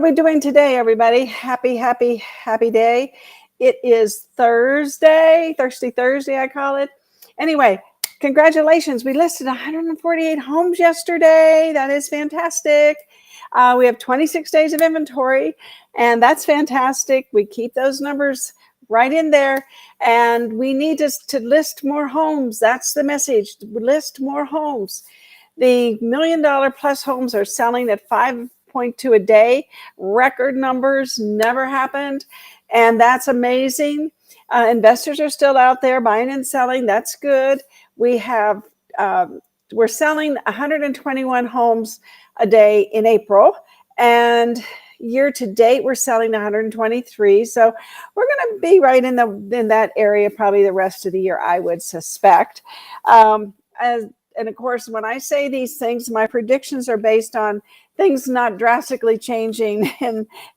we doing today, everybody? Happy day. It is Thirsty Thursday, I call it. Anyway, congratulations. We listed 148 homes yesterday. That is fantastic. We have 26 days of inventory, and that's fantastic. We keep those numbers right in there, and we need to list more homes. That's the message. List more homes. The $1 million plus homes are selling at 5.2 a day. Record numbers, never happened. And that's amazing. Investors are still out there buying and selling. That's good. We're selling 121 homes a day in April. And year to date, we're selling 123. So we're going to be right in that area probably the rest of the year, I would suspect. And of course, when I say these things, my predictions are based on things not drastically changing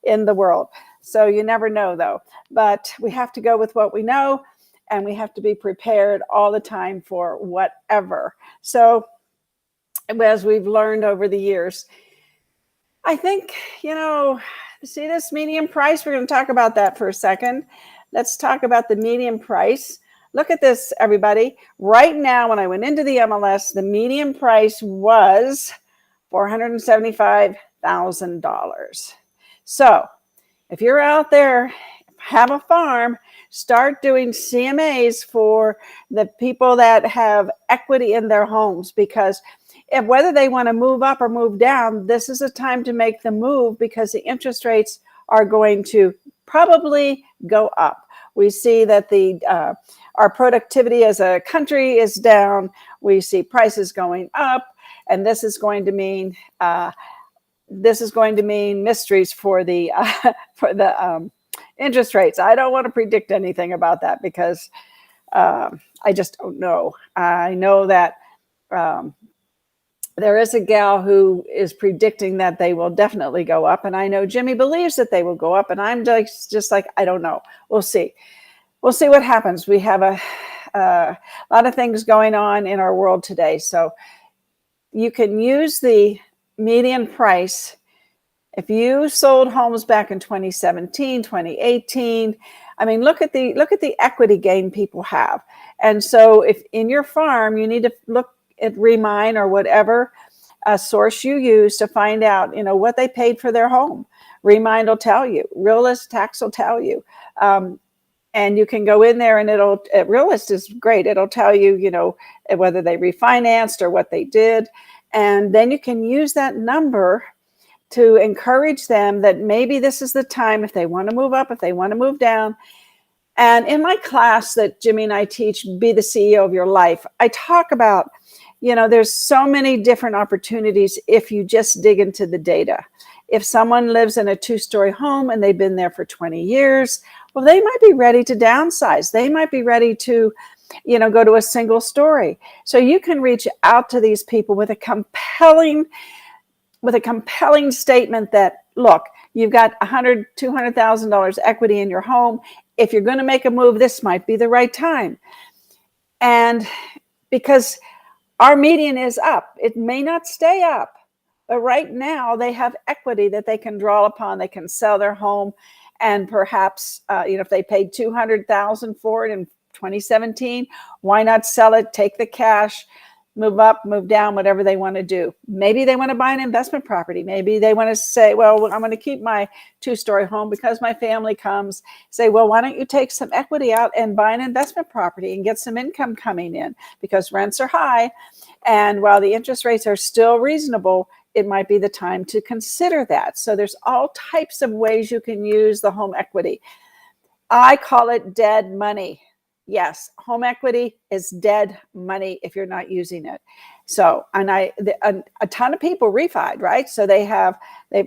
in the world. So you never know, though. But we have to go with what we know, and we have to be prepared all the time for whatever. So as we've learned over the years, I think, see this median price? We're going to talk about that for a second. Let's talk about the median price. Look at this, everybody. Right now, when I went into the MLS, the median price was $475,000. So if you're out there, have a farm, start doing CMAs for the people that have equity in their homes, because whether they want to move up or move down, this is a time to make the move, because the interest rates are going to probably go up. We see that our productivity as a country is down. We see prices going up, and this is going to mean mysteries for the interest rates. I don't want to predict anything about that, because I just don't know. I know that there is a gal who is predicting that they will definitely go up, and I know Jimmy believes that they will go up, and I'm just like, I don't know. We'll see. We'll see what happens. We have a lot of things going on in our world today. So you can use the median price. If you sold homes back in 2017, 2018, I mean, look at the equity gain people have. And so if in your farm, you need to look at Remine or whatever source you use to find out, what they paid for their home. Remine will tell you. Realist Tax will tell you. And you can go in there, and Realist is great. It'll tell you, whether they refinanced or what they did. And then you can use that number to encourage them that maybe this is the time, if they want to move up, if they want to move down. And in my class that Jimmy and I teach, Be the CEO of Your Life, I talk about, there's so many different opportunities if you just dig into the data. If someone lives in a 2-story home and they've been there for 20 years, well, they might be ready to downsize. They might be ready to, go to a single story. So you can reach out to these people with a compelling statement that, look, you've got $100,000, $200,000 equity in your home. If you're going to make a move, this might be the right time. And because our median is up, it may not stay up, but right now they have equity that they can draw upon. They can sell their home, and perhaps, if they paid $200,000 for it in 2017, why not sell it, take the cash, move up, move down, whatever they want to do. Maybe they want to buy an investment property. Maybe they want to say, well, I'm going to keep my 2-story home because my family comes. Say, well, why don't you take some equity out and buy an investment property and get some income coming in, because rents are high. And while the interest rates are still reasonable, it might be the time to consider that. So there's all types of ways you can use the home equity. I call it dead money. Yes, home equity is dead money if you're not using it. So, and a ton of people refied, right? So they have a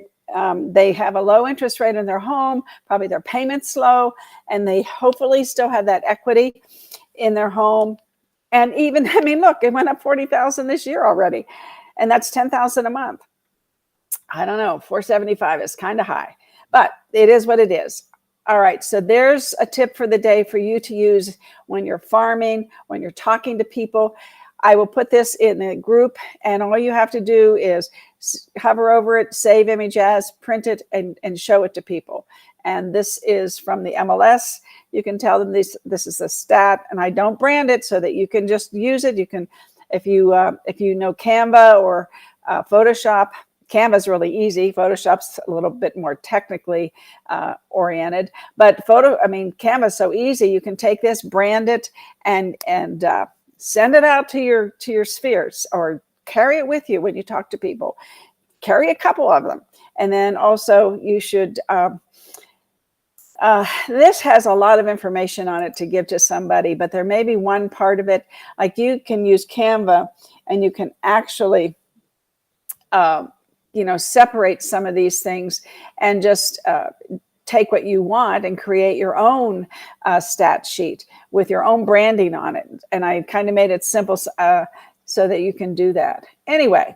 low interest rate in their home, probably their payment's low, and they hopefully still have that equity in their home. And even, look, it went up $40,000 this year already, and that's $10,000 a month. I don't know, $475 is kind of high, but it is what it is. All right, so there's a tip for the day for you to use when you're farming, when you're talking to people. I will put this in a group, and all you have to do is hover over it, save image as, print it, and show it to people. And this is from the MLS. You can tell them this is a stat, and I don't brand it so that you can just use it. You can, if you know Canva or Photoshop. Canva's really easy. Photoshop's a little bit more technically oriented, but Canva's so easy. You can take this, brand it, and send it out to your spheres, or carry it with you when you talk to people. Carry a couple of them, and then also you should. This has a lot of information on it to give to somebody, but there may be one part of it, like you can use Canva, and you can actually separate some of these things and just take what you want and create your own stat sheet with your own branding on it. And I kind of made it simple so that you can do that. Anyway,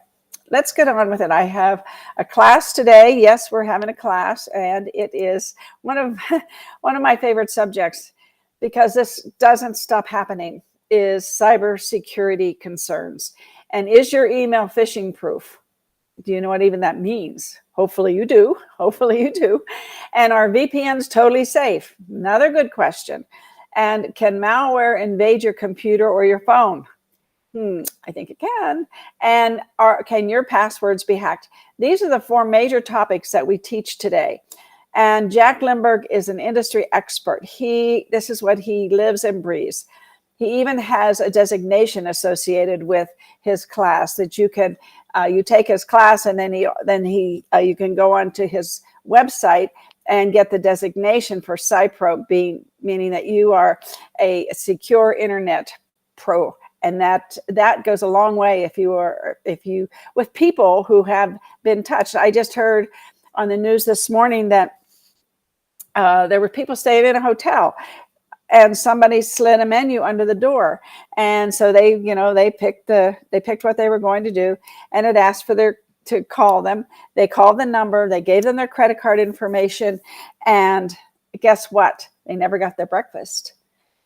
let's get on with it. I have a class today. Yes, we're having a class, and it is one of my favorite subjects, because this doesn't stop happening, is cybersecurity concerns. And is your email phishing proof? Do you know what even that means? Hopefully you do. Hopefully you do. And are VPNs totally safe? Another good question. And can malware invade your computer or your phone? I think it can. And can your passwords be hacked? These are the 4 major topics that we teach today. And Jack Lindberg is an industry expert. This is what he lives and breathes. He even has a designation associated with his class that you can you take his class, and then you can go onto his website and get the designation for CyPro, meaning that you are a secure internet pro. And that goes a long way if you with people who have been touched. I just heard on the news this morning that there were people staying in a hotel, and somebody slid a menu under the door, and so they picked what they were going to do, and it asked to call them. They called the number, they gave them their credit card information, and guess what? They never got their breakfast.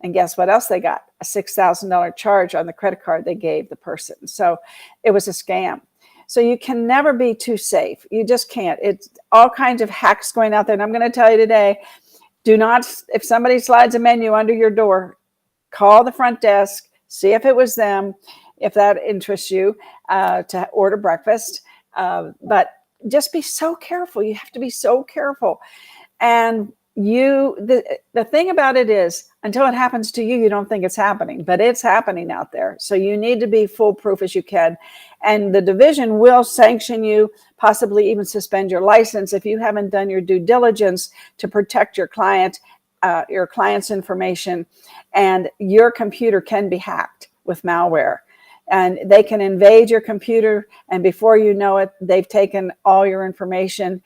And guess what else they got? A $6,000 charge on the credit card they gave the person. So it was a scam. So you can never be too safe. You just can't. It's all kinds of hacks going out there. And I'm going to tell you today, do not, if somebody slides a menu under your door, call the front desk, see if it was them, if that interests you, to order breakfast. But just be so careful. You have to be so careful. And the thing about it is, until it happens to you, you don't think it's happening, but it's happening out there. So you need to be foolproof as you can. And the division will sanction you, possibly even suspend your license if you haven't done your due diligence to protect your client's information. And your computer can be hacked with malware. And they can invade your computer, and before you know it, they've taken all your information.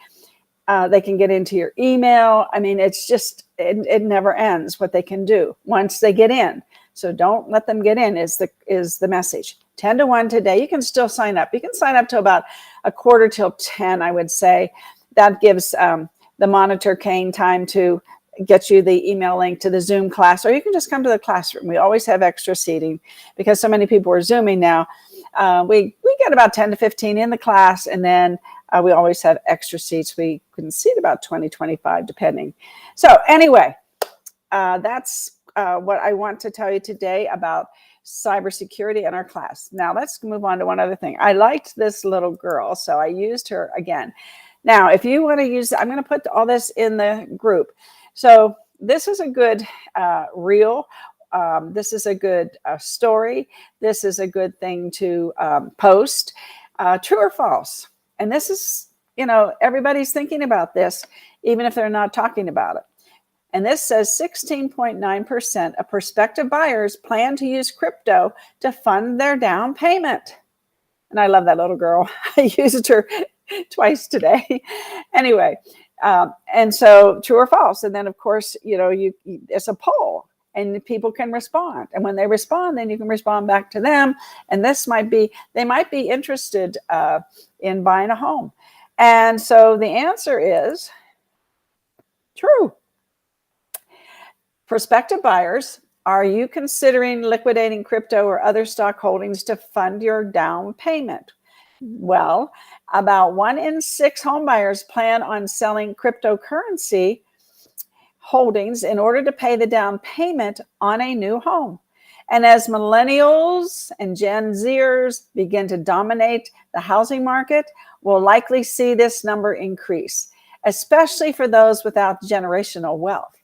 They can get into your email. I mean, it's just, it never ends what they can do once they get in. So don't let them get in is the message. 10 to 1 today. You can still sign up. You can sign up to about 9:45, I would say. That gives the monitor Kane time to get you the email link to the Zoom class, or you can just come to the classroom. We always have extra seating because so many people are Zooming now. We get about 10 to 15 in the class, and then we always have extra seats. We can seat about 20, 25, depending. So anyway, that's what I want to tell you today about cybersecurity in our class. Now let's move on to one other thing. I liked this little girl, so I used her again. Now, if you want to use, I'm going to put all this in the group. So this is a good reel. This is a good story. This is a good thing to post. True or false? And this is, everybody's thinking about this, even if they're not talking about it. And this says 16.9% of prospective buyers plan to use crypto to fund their down payment. And I love that little girl. I used her twice today. Anyway, and so true or false. And then, of course, it's a poll. And people can respond. And when they respond, then you can respond back to them. And they might be interested in buying a home. And so the answer is true. Prospective buyers, are you considering liquidating crypto or other stock holdings to fund your down payment? Well, About 1 in 6 homebuyers plan on selling cryptocurrency holdings in order to pay the down payment on a new home. And as millennials and genzers begin to dominate the housing market, we'll likely see this number increase, especially for those without generational wealth.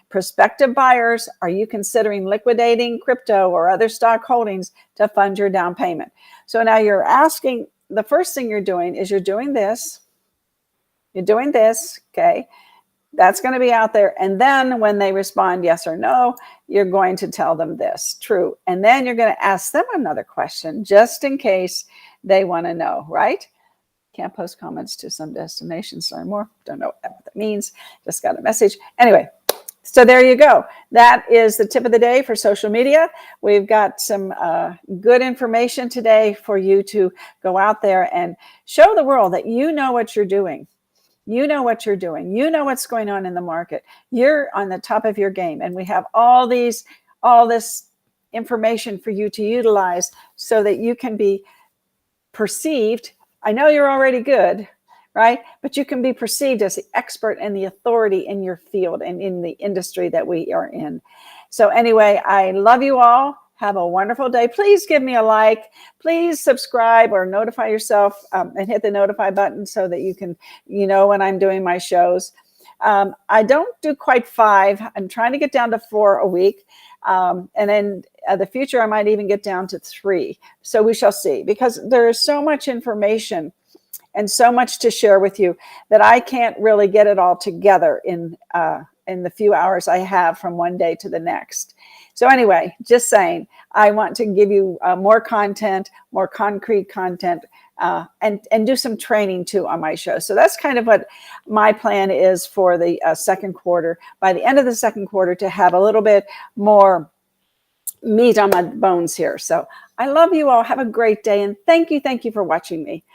Prospective buyers, are you considering liquidating crypto or other stock holdings to fund your down payment? So now you're asking, the first thing you're doing is you're doing this. You're doing this, okay? That's going to be out there. And then when they respond yes or no, you're going to tell them this, true. And then you're going to ask them another question just in case they want to know, right? Can't post comments to some destinations, learn more. Don't know what that means. Just got a message. Anyway, so there you go. That is the tip of the day for social media. We've got some good information today for you to go out there and show the world that you know what you're doing. You know what you're doing. You know what's going on in the market. You're on the top of your game. And we have all this information for you to utilize so that you can be perceived. I know you're already good, right? But you can be perceived as the expert and the authority in your field and in the industry that we are in. So anyway, I love you all. Have a wonderful day. Please give me a like. Please subscribe or notify yourself and hit the notify button so that you can, when I'm doing my shows. I don't do quite 5. I'm trying to get down to 4 a week. And then the future, I might even get down to 3. So we shall see, because there is so much information and so much to share with you that I can't really get it all together in the few hours I have from one day to the next. So anyway, just saying, I want to give you more content, more concrete content, and do some training too on my show. So that's kind of what my plan is for the second quarter. By the end of the second quarter, to have a little bit more meat on my bones here. So I love you all. Have a great day. And thank you for watching me.